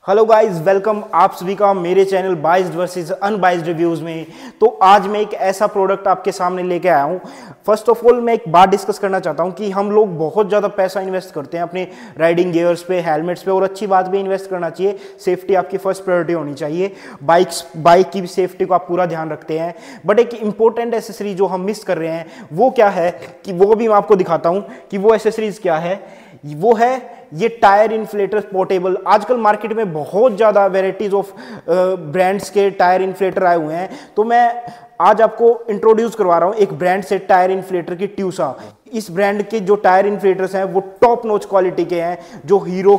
Hello guys, welcome आप सभी का मेरे channel biased versus unbiased reviews में। तो आज मैं एक ऐसा प्रोडक्ट आपके सामने लेके आया हूँ। फर्स्ट ऑफ ऑल मैं एक बात डिस्कस करना चाहता हूँ कि हम लोग बहुत ज़्यादा पैसा इन्वेस्ट करते हैं अपने राइडिंग गियर्स पे, हेलमेट्स पे, और अच्छी बात भी इन्वेस्ट करना चाहिए। सेफ्टी आपकी फर्स्ट प्रायोरिटी होनी चाहिए। बाइक की भी सेफ्टी को आप पूरा ध्यान रखते हैं, बट एक इंपॉर्टेंट एसेसरी जो हम मिस कर रहे हैं वो क्या है कि वो भी मैं आपको दिखाता हूँ कि वो एसेसरीज क्या है। वो है ये टायर इन्फ्लेटर पोर्टेबल। आजकल मार्केट में बहुत ज़्यादा वेराइटीज ऑफ ब्रांड्स के टायर इन्फ्लेटर आए हुए हैं, तो मैं आज आपको इंट्रोड्यूस करवा रहा हूँ एक ब्रांड से टायर इन्फ्लेटर की, ट्यूसा। इस ब्रांड के जो टायर इन्फ्लेटर्स हैं वो टॉप नॉच क्वालिटी के हैं। जो हीरो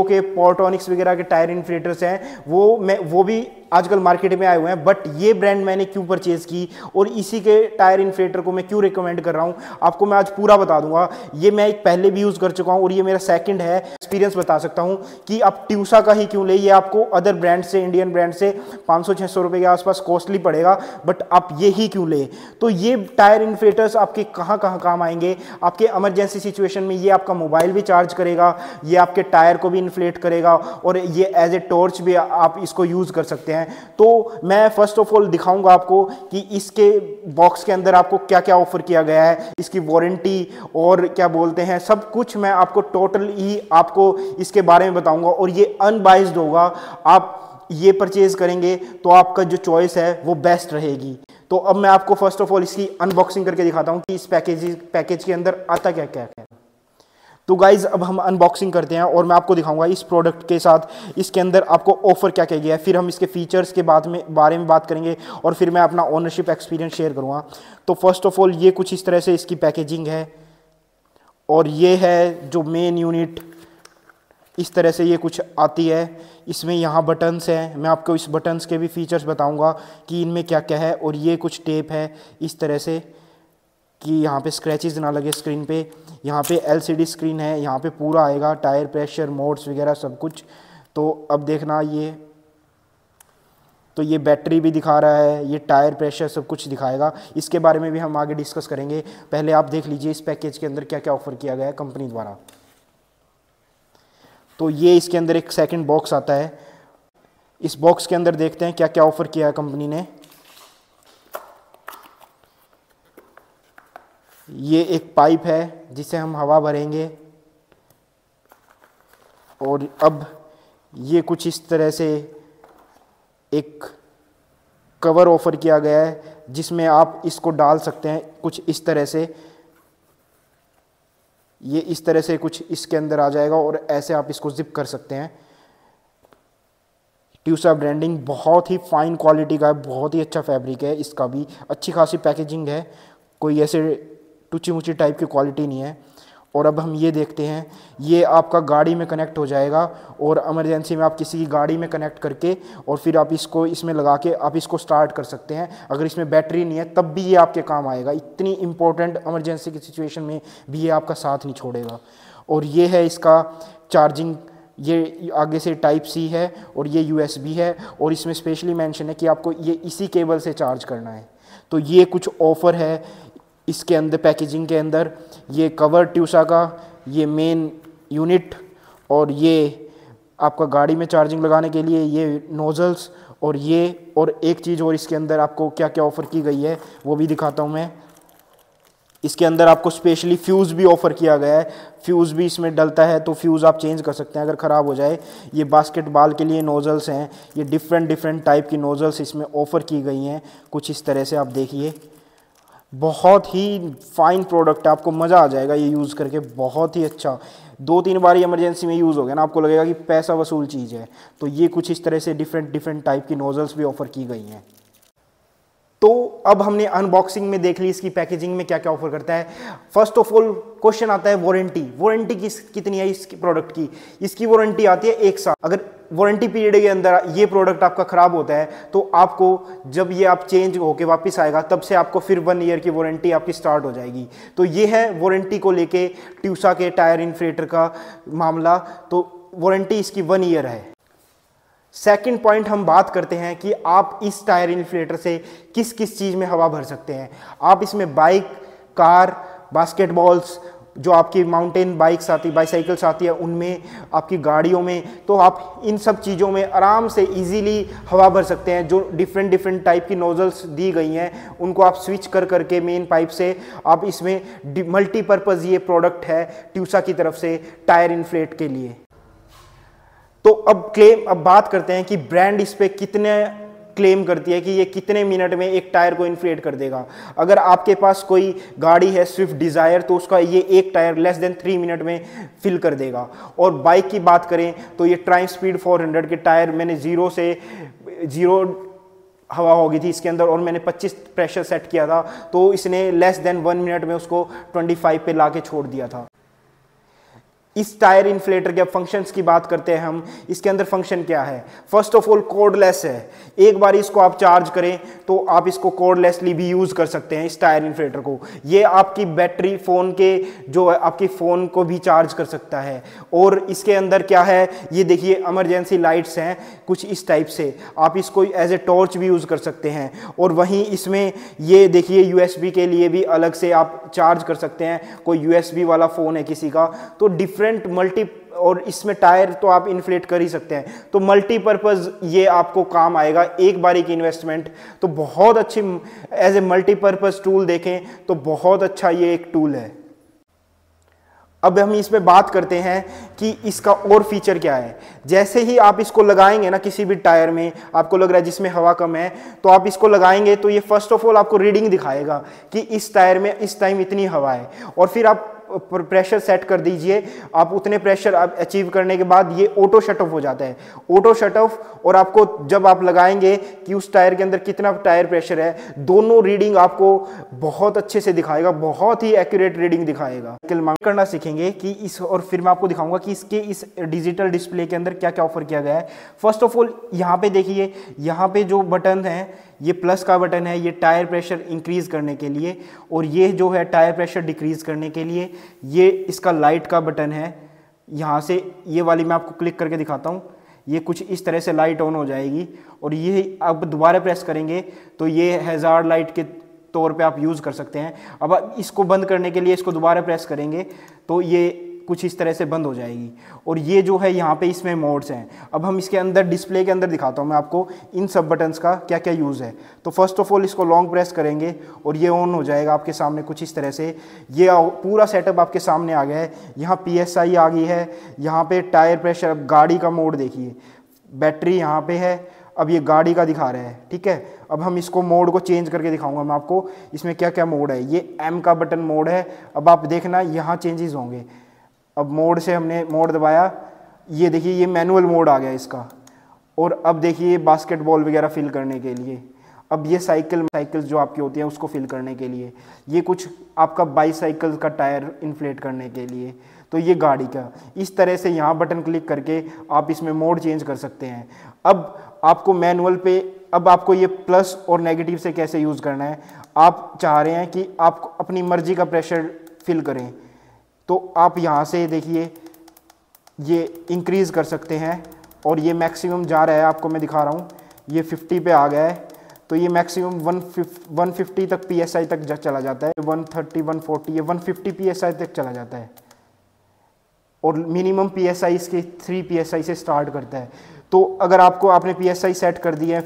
के पोर्टोनिक्स वगैरह के टायर इन्फ्लेटर्स हैं वो भी आजकल मार्केट में आए हुए हैं। बट ये ब्रांड मैंने क्यों परचेज की और इसी के टायर इन्फ्लेटर को मैं क्यों रिकमेंड कर रहा हूँ आपको मैं आज पूरा बता दूंगा। ये मैं एक पहले भी यूज़ कर चुका हूँ और ये मेरा सेकंड है। एक्सपीरियंस बता सकता हूँ कि आप ट्यूसा का ही क्यों ले। ये आपको अदर ब्रांड से, इंडियन ब्रांड से 500-600 रुपये के आसपास कॉस्टली पड़ेगा, बट आप ये ही क्यों ले। तो ये टायर इन्फ्लेटर्स आपके कहाँ कहाँ काम आएंगे। आपके इमरजेंसी सिचुएशन में ये आपका मोबाइल भी चार्ज करेगा, ये आपके टायर को भी इन्फ्लेट करेगा, और ये एज ए टॉर्च भी आप इसको यूज़ कर सकते हैं। तो मैं फर्स्ट ऑफ ऑल दिखाऊंगा आपको कि इसके बॉक्स के अंदर आपको क्या क्या ऑफर किया गया है, इसकी वारंटी और क्या बोलते हैं, सब कुछ मैं आपको टोटल ही आपको इसके बारे में बताऊंगा। और ये अनबाइज्ड होगा। आप ये परचेज करेंगे तो आपका जो चॉइस है वो बेस्ट रहेगी। तो अब मैं आपको फर्स्ट ऑफ ऑल इसकी अनबॉक्सिंग करके दिखाता हूं कि इस पैकेज के अंदर आता क्या क्या है। तो गाइज अब हम अनबॉक्सिंग करते हैं और मैं आपको दिखाऊंगा इस प्रोडक्ट के साथ इसके अंदर आपको ऑफर क्या क्या गया है। फिर हम इसके फीचर्स के बारे में बात करेंगे और फिर मैं अपना ओनरशिप एक्सपीरियंस शेयर करूंगा। तो फर्स्ट ऑफ ऑल ये कुछ इस तरह से इसकी पैकेजिंग है, और ये है जो मेन यूनिट, इस तरह से ये कुछ आती है। इसमें यहाँ बटन्स हैं, मैं आपको इस बटन्स के भी फीचर्स बताऊंगा कि इनमें क्या क्या है। और ये कुछ टेप है इस तरह से कि यहाँ पे स्क्रैचेस ना लगे स्क्रीन पे। यहाँ पे एलसीडी स्क्रीन है, यहाँ पे पूरा आएगा टायर प्रेशर, मोड्स वगैरह सब कुछ। तो अब देखना ये बैटरी भी दिखा रहा है, ये टायर प्रेशर सब कुछ दिखाएगा। इसके बारे में भी हम आगे डिस्कस करेंगे। पहले आप देख लीजिए इस पैकेज के अंदर क्या क्या ऑफर किया गया है कंपनी द्वारा। तो ये इसके अंदर एक सेकंड बॉक्स आता है। इस बॉक्स के अंदर देखते हैं क्या क्या ऑफर किया है कंपनी ने। ये एक पाइप है जिसे हम हवा भरेंगे, और अब ये कुछ इस तरह से एक कवर ऑफर किया गया है जिसमें आप इसको डाल सकते हैं कुछ इस तरह से। ये इस तरह से कुछ इसके अंदर आ जाएगा और ऐसे आप इसको जिप कर सकते हैं। ट्यूसा ब्रांडिंग बहुत ही फाइन क्वालिटी का है, बहुत ही अच्छा फैब्रिक है, इसका भी अच्छी खासी पैकेजिंग है, कोई ऐसे टूची मुची टाइप की क्वालिटी नहीं है। और अब हम ये देखते हैं, ये आपका गाड़ी में कनेक्ट हो जाएगा और इमरजेंसी में आप किसी की गाड़ी में कनेक्ट करके और फिर आप इसको इसमें लगा के आप इसको स्टार्ट कर सकते हैं। अगर इसमें बैटरी नहीं है तब भी ये आपके काम आएगा। इतनी इंपॉर्टेंट इमरजेंसी की सिचुएशन में भी ये आपका साथ नहीं छोड़ेगा। और ये है इसका चार्जिंग, ये आगे से टाइप सी है और ये USB है, और इसमें स्पेशली मेंशन है कि आपको ये इसी केबल से चार्ज करना है। तो ये कुछ ऑफ़र है इसके अंदर पैकेजिंग के अंदर। ये कवर ट्यूसा का, ये मेन यूनिट, और ये आपका गाड़ी में चार्जिंग लगाने के लिए ये नोज़ल्स, और एक चीज़ और इसके अंदर आपको क्या क्या ऑफ़र की गई है वो भी दिखाता हूँ मैं। इसके अंदर आपको स्पेशली फ्यूज़ भी ऑफ़र किया गया है। फ्यूज़ भी इसमें डलता है तो फ्यूज़ आप चेंज कर सकते हैं अगर ख़राब हो जाए। ये बास्केटबॉल के लिए नोज़ल्स हैं, ये डिफरेंट टाइप की नोज़ल्स इसमें ऑफ़र की गई हैं कुछ इस तरह से। आप देखिए बहुत ही फाइन प्रोडक्ट है, आपको मज़ा आ जाएगा ये यूज़ करके, बहुत ही अच्छा। 2-3 बार इमरजेंसी में यूज़ हो गया ना, आपको लगेगा कि पैसा वसूल चीज़ है। तो ये कुछ इस तरह से डिफरेंट टाइप की नोज़ल्स भी ऑफ़र की गई हैं। तो अब हमने अनबॉक्सिंग में देख ली इसकी पैकेजिंग में क्या क्या ऑफर करता है। फर्स्ट ऑफ ऑल क्वेश्चन आता है वारंटी कितनी है इसकी प्रोडक्ट की। इसकी वारंटी आती है 1 साल। अगर वारंटी पीरियड के अंदर ये प्रोडक्ट आपका ख़राब होता है तो आपको जब ये आप चेंज होके वापस आएगा तब से आपको फिर 1 ईयर की वारंटी आपकी स्टार्ट हो जाएगी। तो ये है वारंटी को लेके ट्यूसा के टायर इन्फ्लेटर का मामला। तो वारंटी इसकी 1 ईयर है। सेकंड पॉइंट हम बात करते हैं कि आप इस टायर इन्फ्लेटर से किस किस चीज़ में हवा भर सकते हैं। आप इसमें बाइक, कार, बास्केटबॉल्स, जो आपकी माउंटेन बाइक्स आती, बाईसाइकिल्स आती है उनमें, आपकी गाड़ियों में, तो आप इन सब चीज़ों में आराम से इजीली हवा भर सकते हैं। जो डिफरेंट डिफरेंट टाइप की नोजल्स दी गई हैं उनको आप स्विच कर करके मेन पाइप से आप इसमें मल्टीपर्पज़ ये प्रोडक्ट है ट्यूसा की तरफ से टायर इन्फ्लेट के लिए। तो अब बात करते हैं कि ब्रांड इस पे कितने क्लेम करती है कि ये कितने मिनट में एक टायर को इन्फ्लेट कर देगा। अगर आपके पास कोई गाड़ी है स्विफ्ट डिज़ायर तो उसका ये एक टायर लेस देन 3 मिनट में फिल कर देगा। और बाइक की बात करें तो ये ट्राइम स्पीड 400 के टायर मैंने जीरो हवा हो गई थी इसके अंदर और मैंने 25 प्रेशर सेट किया था तो इसने लेस देन 1 मिनट में उसको 25 पे ला के छोड़ दिया था। इस टायर इन्फ्लेटर के फंक्शंस की बात करते हैं हम, इसके अंदर फंक्शन क्या है। फर्स्ट ऑफ ऑल कोर्डलेस है, एक बार इसको आप चार्ज करें तो आप इसको कोर्डलेसली भी यूज़ कर सकते हैं इस टायर इन्फ्लेटर को। ये आपकी बैटरी फ़ोन के जो है आपकी फ़ोन को भी चार्ज कर सकता है। और इसके अंदर क्या है, ये देखिए इमरजेंसी लाइट्स हैं कुछ इस टाइप से, आप इसको एज ए टॉर्च भी यूज़ कर सकते हैं। और वहीं इसमें ये देखिए यूएसबी के लिए भी अलग से आप चार्ज कर सकते हैं, कोई यूएसबी वाला फ़ोन है किसी का तो डिफरेंट मल्टी, और इसमें टायर तो आप इन्फ्लेट कर ही सकते हैं। तो मल्टीपर्पज़ ये आपको काम आएगा, एक बारी की इन्वेस्टमेंट तो बहुत अच्छी, एज ए मल्टीपर्पज़ टूल देखें तो बहुत अच्छा ये एक टूल है। अब हम इसमें बात करते हैं कि इसका और फीचर क्या है। जैसे ही आप इसको लगाएंगे ना किसी भी टायर में, आपको लग रहा है जिसमें हवा कम है तो आप इसको लगाएंगे तो ये फर्स्ट ऑफ ऑल आपको रीडिंग दिखाएगा कि इस टायर में इस टाइम इतनी हवा है। और फिर आप प्रेशर सेट कर दीजिए, आप उतने प्रेशर आप अचीव करने के बाद ये ऑटो शट ऑफ हो जाता है, ऑटो शट ऑफ। और आपको जब आप लगाएंगे कि उस टायर के अंदर कितना टायर प्रेशर है, दोनों रीडिंग आपको बहुत अच्छे से दिखाएगा, बहुत ही एक्यूरेट रीडिंग दिखाएगा। करना सीखेंगे कि इस, और फिर मैं आपको दिखाऊंगा कि इसके इस डिजिटल डिस्प्ले के अंदर क्या क्या ऑफर किया गया है। फर्स्ट ऑफ ऑल यहाँ पे देखिए, यहाँ पे जो बटन है ये प्लस का बटन है, ये टायर प्रेशर इंक्रीज करने के लिए, और ये जो है टायर प्रेशर डिक्रीज करने के लिए। ये इसका लाइट का बटन है, यहाँ से ये वाली मैं आपको क्लिक करके दिखाता हूँ, ये कुछ इस तरह से लाइट ऑन हो जाएगी। और ये अब दोबारा प्रेस करेंगे तो ये हैजार्ड लाइट के तौर पे आप यूज़ कर सकते हैं। अब इसको बंद करने के लिए इसको दोबारा प्रेस करेंगे तो ये कुछ इस तरह से बंद हो जाएगी। और ये जो है यहाँ पे इसमें मोड्स हैं। अब हम इसके अंदर डिस्प्ले के अंदर दिखाता हूँ मैं आपको इन सब बटन्स का क्या क्या यूज़ है। तो फर्स्ट ऑफ ऑल इसको लॉन्ग प्रेस करेंगे और ये ऑन हो जाएगा आपके सामने कुछ इस तरह से। ये पूरा सेटअप आपके सामने आ गया है। यहाँ PSI आ गई है, यहाँ पे टायर प्रेशर, गाड़ी का मोड देखिए, बैटरी यहाँ पे है, अब ये गाड़ी का दिखा रहा है, ठीक है। अब हम इसको मोड को चेंज करके दिखाऊंगा मैं आपको इसमें क्या क्या मोड है। ये M का बटन मोड है, अब आप देखना यहाँ चेंजेस होंगे। अब मोड से हमने मोड दबाया, ये देखिए ये मैनुअल मोड आ गया इसका। और अब देखिए बास्केटबॉल वगैरह फिल करने के लिए। अब ये साइकिल्स जो आपकी होती हैं उसको फिल करने के लिए। ये कुछ आपका बाईसाइकिल का टायर इन्फ्लेट करने के लिए। तो ये गाड़ी का, इस तरह से यहाँ बटन क्लिक करके आप इसमें मोड चेंज कर सकते हैं। अब आपको मैनुअल पे, अब आपको ये प्लस और नेगेटिव से कैसे यूज़ करना है। आप चाह रहे हैं कि आप अपनी मर्जी का प्रेशर फिल करें तो आप यहाँ से देखिए ये इंक्रीज़ कर सकते हैं। और ये मैक्सिमम जा रहा है, आपको मैं दिखा रहा हूँ, ये 50 पे आ गया है। तो ये मैक्सिमम 150 तक PSI तक चला जाता है, 130 140 ये 150 PSI तक चला जाता है। और मिनिमम PSI इसके 3 PSI से स्टार्ट करता है। तो अगर आपने PSI सेट कर दी है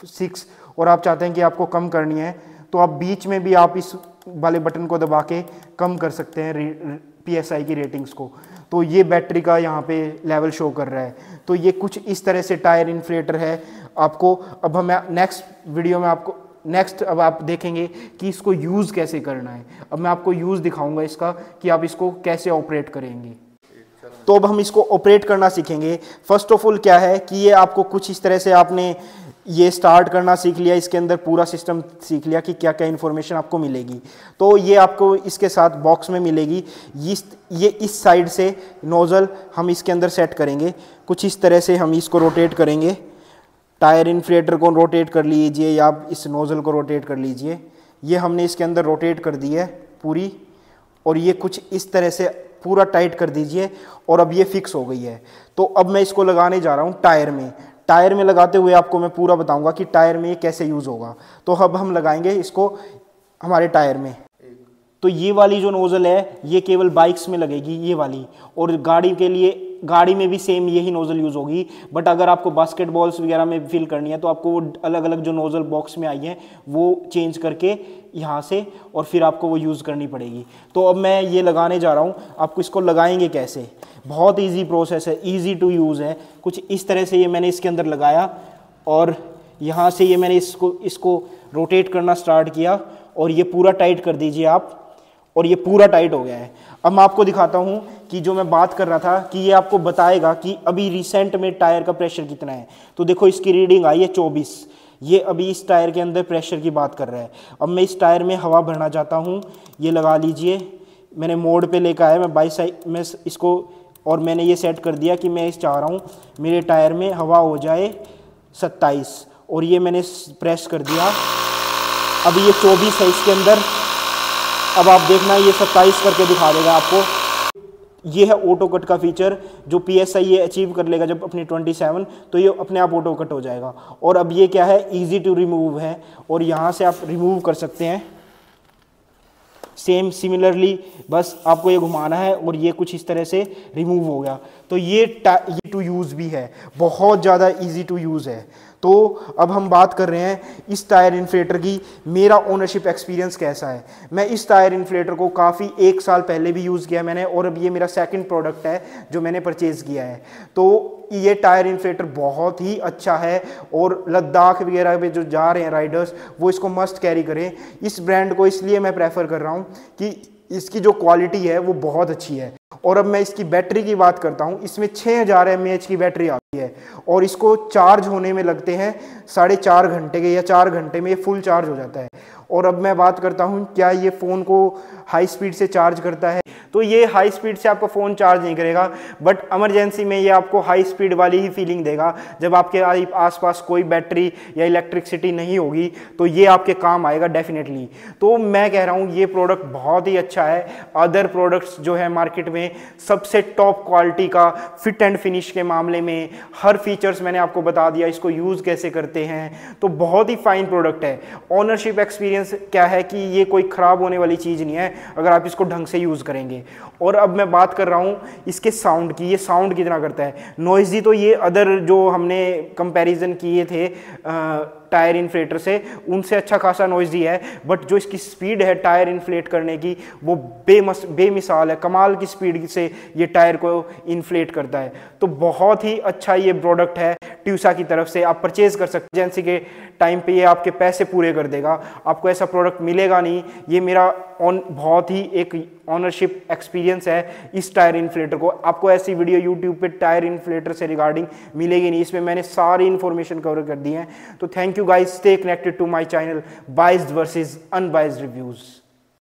6 और आप चाहते हैं कि आपको कम करनी है तो आप बीच में भी आप इस वाले बटन को दबा के कम कर सकते हैं PSI की रेटिंग्स को। तो ये बैटरी का यहाँ पे लेवल शो कर रहा है। तो ये कुछ इस तरह से टायर इन्फ्लेटर है आपको। अब हम नेक्स्ट वीडियो में आपको अब आप देखेंगे कि इसको यूज़ कैसे करना है। अब मैं आपको यूज़ दिखाऊंगा इसका कि आप इसको कैसे ऑपरेट करेंगे। तो अब हम इसको ऑपरेट करना सीखेंगे। फर्स्ट ऑफ ऑल क्या है कि ये आपको कुछ इस तरह से आपने ये स्टार्ट करना सीख लिया, इसके अंदर पूरा सिस्टम सीख लिया कि क्या क्या इन्फॉर्मेशन आपको मिलेगी। तो ये आपको इसके साथ बॉक्स में मिलेगी। ये इस साइड से नोज़ल हम इसके अंदर सेट करेंगे, कुछ इस तरह से हम इसको रोटेट करेंगे। टायर इन्फ्लेटर को रोटेट कर लीजिए या आप इस नोज़ल को रोटेट कर लीजिए। ये हमने इसके अंदर रोटेट कर दी है पूरी, और ये कुछ इस तरह से पूरा टाइट कर दीजिए और अब ये फिक्स हो गई है। तो अब मैं इसको लगाने जा रहा हूँ टायर में। टायर में लगाते हुए आपको मैं पूरा बताऊंगा कि टायर में ये कैसे यूज़ होगा। तो अब हम लगाएंगे इसको हमारे टायर में। तो ये वाली जो नोज़ल है ये केवल बाइक्स में लगेगी ये वाली, और गाड़ी के लिए गाड़ी में भी सेम यही नोज़ल यूज़ होगी। बट अगर आपको बास्केटबॉल्स वगैरह में फिल करनी है तो आपको वो अलग अलग जो नोज़ल बॉक्स में आई है वो चेंज करके यहाँ से और फिर आपको वो यूज़ करनी पड़ेगी। तो अब मैं ये लगाने जा रहा हूँ। आपको इसको लगाएंगे कैसे, बहुत ईजी प्रोसेस है, ईजी टू यूज़ है। कुछ इस तरह से ये मैंने इसके अंदर लगाया और यहाँ से ये मैंने इसको रोटेट करना स्टार्ट किया और ये पूरा टाइट कर दीजिए आप, और ये पूरा टाइट हो गया है। अब मैं आपको दिखाता हूँ कि जो मैं बात कर रहा था कि ये आपको बताएगा कि अभी रिसेंट में टायर का प्रेशर कितना है। तो देखो इसकी रीडिंग आई है 24, ये अभी इस टायर के अंदर प्रेशर की बात कर रहा है। अब मैं इस टायर में हवा भरना चाहता हूँ, ये लगा लीजिए, मैंने मोड पे लेकर आया, मैं बाई साइड में इसको, और मैंने ये सेट कर दिया कि मैं इस चाह रहा हूँ मेरे टायर में हवा हो जाए 27, और ये मैंने प्रेस कर दिया। अभी ये 24 है इसके अंदर, अब आप देखना ये 27 करके दिखा देगा आपको। ये है ऑटो कट का फीचर, जो PSI ये अचीव कर लेगा जब अपनी 27, तो ये अपने आप ऑटो कट हो जाएगा। और अब ये क्या है, इजी टू रिमूव है, और यहाँ से आप रिमूव कर सकते हैं सेम सिमिलरली, बस आपको ये घुमाना है और ये कुछ इस तरह से रिमूव हो गया। तो ये टू यूज़ भी है, बहुत ज़्यादा इजी टू यूज़ है। तो अब हम बात कर रहे हैं इस टायर इन्फ्लेटर की, मेरा ओनरशिप एक्सपीरियंस कैसा है। मैं इस टायर इन्फ्लेटर को काफ़ी 1 साल पहले भी यूज़ किया मैंने, और अब ये मेरा सेकंड प्रोडक्ट है जो मैंने परचेज़ किया है। तो ये टायर इन्फ्लेटर बहुत ही अच्छा है, और लद्दाख वगैरह में जो जा रहे हैं राइडर्स वो इसको मस्ट कैरी करें। इस ब्रांड को इसलिए मैं प्रेफर कर रहा हूँ कि इसकी जो क्वालिटी है वो बहुत अच्छी है। और अब मैं इसकी बैटरी की बात करता हूँ, इसमें 6000 mAh की बैटरी आती है, और इसको चार्ज होने में लगते हैं 4.5 घंटे के, या 4 घंटे में ये फुल चार्ज हो जाता है। और अब मैं बात करता हूँ क्या ये फ़ोन को हाई स्पीड से चार्ज करता है, तो ये हाई स्पीड से आपका फ़ोन चार्ज नहीं करेगा, बट इमरजेंसी में ये आपको हाई स्पीड वाली ही फीलिंग देगा। जब आपके आसपास कोई बैटरी या इलेक्ट्रिसिटी नहीं होगी तो ये आपके काम आएगा डेफिनेटली। तो मैं कह रहा हूँ ये प्रोडक्ट बहुत ही अच्छा है। अदर प्रोडक्ट्स जो है मार्केट में सबसे टॉप क्वालिटी का फिट एंड फिनिश के मामले में हर फीचर्स मैंने आपको बता दिया, इसको यूज़ कैसे करते हैं, तो बहुत ही फाइन प्रोडक्ट है। ओनरशिप एक्सपीरियंस क्या है कि ये कोई ख़राब होने वाली चीज़ नहीं है अगर आप इसको ढंग से यूज़ करेंगे। और अब मैं बात कर रहा हूँ इसके साउंड की, ये साउंड कितना करता है। नॉइज़ी तो ये अदर जो हमने कंपैरिजन किए थे टायर इन्फ्लेटर से, उनसे अच्छा खासा नॉइज़ी है, बट जो इसकी स्पीड है टायर इन्फ्लेट करने की वो बेमिसाल है। कमाल की स्पीड से ये टायर को इन्फ्लेट करता है। तो बहुत ही अच्छा ये प्रोडक्ट है ट्यूसा की तरफ से, आप परचेज कर सकते हैं। इमरजेंसी के टाइम पे ये आपके पैसे पूरे कर देगा, आपको ऐसा प्रोडक्ट मिलेगा नहीं। ये मेरा बहुत ही एक ऑनरशिप एक्सपीरियंस है इस टायर इन्फ्लेटर को। आपको ऐसी वीडियो यूट्यूब पे टायर इन्फ्लेटर से रिगार्डिंग मिलेगी नहीं, इसमें मैंने सारी इन्फॉर्मेशन कवर कर दी है। तो thank you guys, stay connected to my channel biased versus unbiased reviews.